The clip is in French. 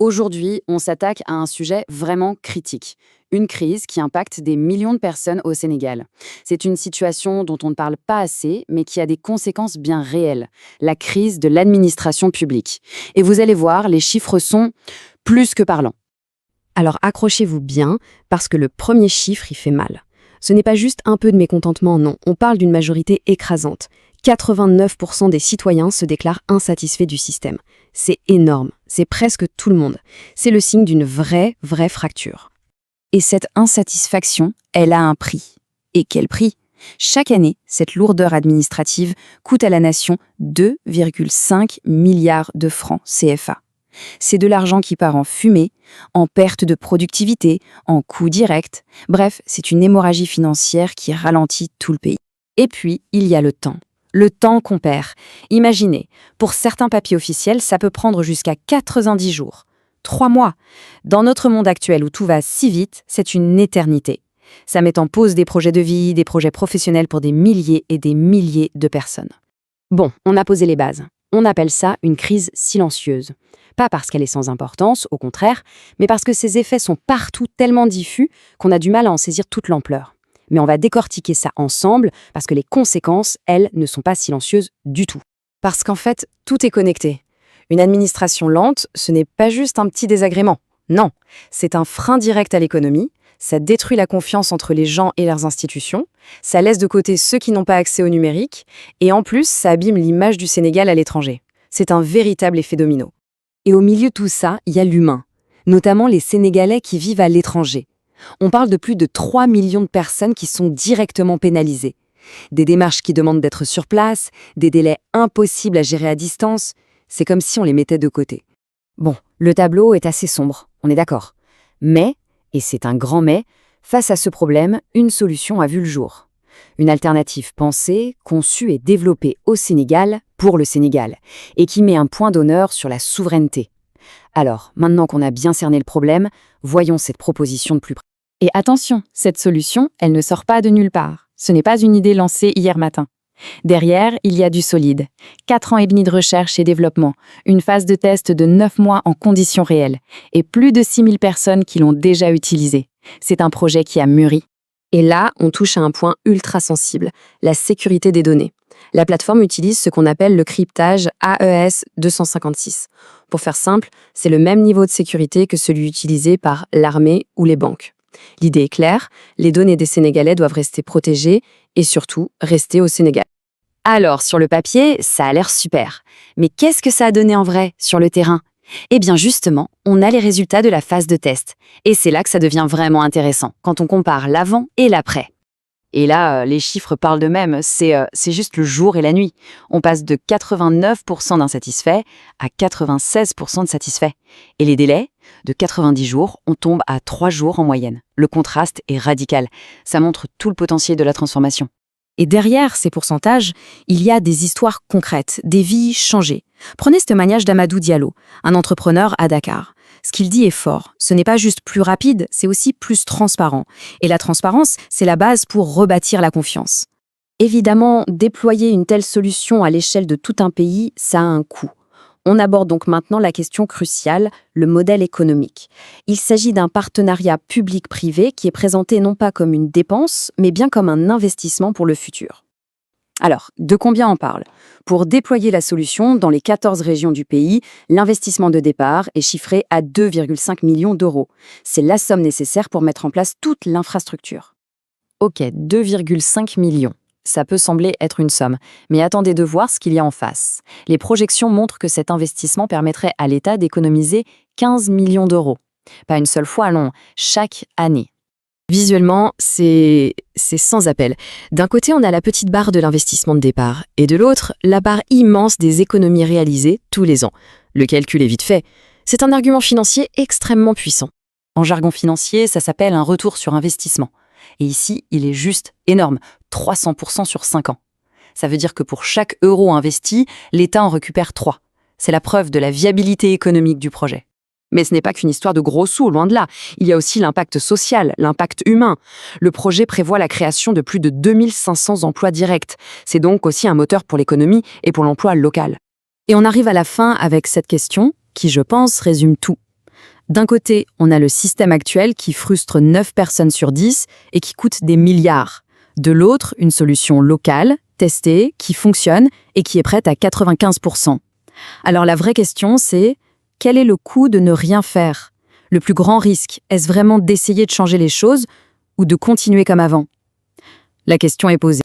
Aujourd'hui, on s'attaque à un sujet vraiment critique. Une crise qui impacte des millions de personnes au Sénégal. C'est une situation dont on ne parle pas assez, mais qui a des conséquences bien réelles. La crise de l'administration publique. Et vous allez voir, les chiffres sont plus que parlants. Alors accrochez-vous bien, parce que le premier chiffre, il fait mal. Ce n'est pas juste un peu de mécontentement, non, on parle d'une majorité écrasante. 89% des citoyens se déclarent insatisfaits du système. C'est énorme, c'est presque tout le monde. C'est le signe d'une vraie fracture. Et cette insatisfaction, elle a un prix. Et quel prix? Chaque année, cette lourdeur administrative coûte à la nation 2,5 milliards de francs CFA. C'est de l'argent qui part en fumée, en perte de productivité, en coûts directs. Bref, c'est une hémorragie financière qui ralentit tout le pays. Et puis, il y a le temps. Le temps qu'on perd. Imaginez, pour certains papiers officiels, ça peut prendre jusqu'à 90 jours. 3 mois. Dans notre monde actuel où tout va si vite, c'est une éternité. Ça met en pause des projets de vie, des projets professionnels pour des milliers et des milliers de personnes. Bon, on a posé les bases. On appelle ça une crise silencieuse. Pas parce qu'elle est sans importance, au contraire, mais parce que ses effets sont partout tellement diffus qu'on a du mal à en saisir toute l'ampleur. Mais on va décortiquer ça ensemble parce que les conséquences, elles, ne sont pas silencieuses du tout. Parce qu'en fait, tout est connecté. Une administration lente, ce n'est pas juste un petit désagrément. Non, c'est un frein direct à l'économie, ça détruit la confiance entre les gens et leurs institutions, ça laisse de côté ceux qui n'ont pas accès au numérique, et en plus, ça abîme l'image du Sénégal à l'étranger. C'est un véritable effet domino. Et au milieu de tout ça, il y a l'humain, notamment les Sénégalais qui vivent à l'étranger. On parle de plus de 3 millions de personnes qui sont directement pénalisées. Des démarches qui demandent d'être sur place, des délais impossibles à gérer à distance, c'est comme si on les mettait de côté. Bon, le tableau est assez sombre, on est d'accord. Mais, et c'est un grand mais, face à ce problème, une solution a vu le jour. Une alternative pensée, conçue et développée au Sénégal, pour le Sénégal, et qui met un point d'honneur sur la souveraineté. Alors, maintenant qu'on a bien cerné le problème, voyons cette proposition de plus près. Et attention, cette solution, elle ne sort pas de nulle part. Ce n'est pas une idée lancée hier matin. Derrière, il y a du solide. 4 ans et demi de recherche et développement, une phase de test de 9 mois en conditions réelles, et plus de 6000 personnes qui l'ont déjà utilisé. C'est un projet qui a mûri. Et là, on touche à un point ultra sensible, la sécurité des données. La plateforme utilise ce qu'on appelle le cryptage AES 256. Pour faire simple, c'est le même niveau de sécurité que celui utilisé par l'armée ou les banques. L'idée est claire, les données des Sénégalais doivent rester protégées et surtout rester au Sénégal. Alors, sur le papier, ça a l'air super. Mais qu'est-ce que ça a donné en vrai, sur le terrain? Eh bien justement, on a les résultats de la phase de test. Et c'est là que ça devient vraiment intéressant, quand on compare l'avant et l'après. Et là, les chiffres parlent d'eux-mêmes, c'est juste le jour et la nuit. On passe de 89% d'insatisfaits à 96% de satisfaits. Et les délais? De 90 jours, on tombe à 3 jours en moyenne. Le contraste est radical. Ça montre tout le potentiel de la transformation. Et derrière ces pourcentages, il y a des histoires concrètes, des vies changées. Prenez ce témoignage d'Amadou Diallo, un entrepreneur à Dakar. Ce qu'il dit est fort. Ce n'est pas juste plus rapide, c'est aussi plus transparent. Et la transparence, c'est la base pour rebâtir la confiance. Évidemment, déployer une telle solution à l'échelle de tout un pays, ça a un coût. On aborde donc maintenant la question cruciale, le modèle économique. Il s'agit d'un partenariat public-privé qui est présenté non pas comme une dépense, mais bien comme un investissement pour le futur. Alors, de combien on parle? Pour déployer la solution dans les 14 régions du pays, l'investissement de départ est chiffré à 2,5 millions d'euros. C'est la somme nécessaire pour mettre en place toute l'infrastructure. Ok, 2,5 millions. Ça peut sembler être une somme, mais attendez de voir ce qu'il y a en face. Les projections montrent que cet investissement permettrait à l'État d'économiser 15 millions d'euros. Pas une seule fois, non, chaque année. Visuellement, c'est sans appel. D'un côté, on a la petite barre de l'investissement de départ, et de l'autre, la barre immense des économies réalisées tous les ans. Le calcul est vite fait. C'est un argument financier extrêmement puissant. En jargon financier, ça s'appelle un retour sur investissement. Et ici, il est juste énorme, 300% sur 5 ans. Ça veut dire que pour chaque euro investi, l'État en récupère 3. C'est la preuve de la viabilité économique du projet. Mais ce n'est pas qu'une histoire de gros sous, loin de là. Il y a aussi l'impact social, l'impact humain. Le projet prévoit la création de plus de 2500 emplois directs. C'est donc aussi un moteur pour l'économie et pour l'emploi local. Et on arrive à la fin avec cette question qui, je pense, résume tout. D'un côté, on a le système actuel qui frustre 9 personnes sur 10 et qui coûte des milliards. De l'autre, une solution locale, testée, qui fonctionne et qui est prête à 95%. Alors la vraie question, c'est quel est le coût de ne rien faire? Le plus grand risque, est-ce vraiment d'essayer de changer les choses ou de continuer comme avant? La question est posée.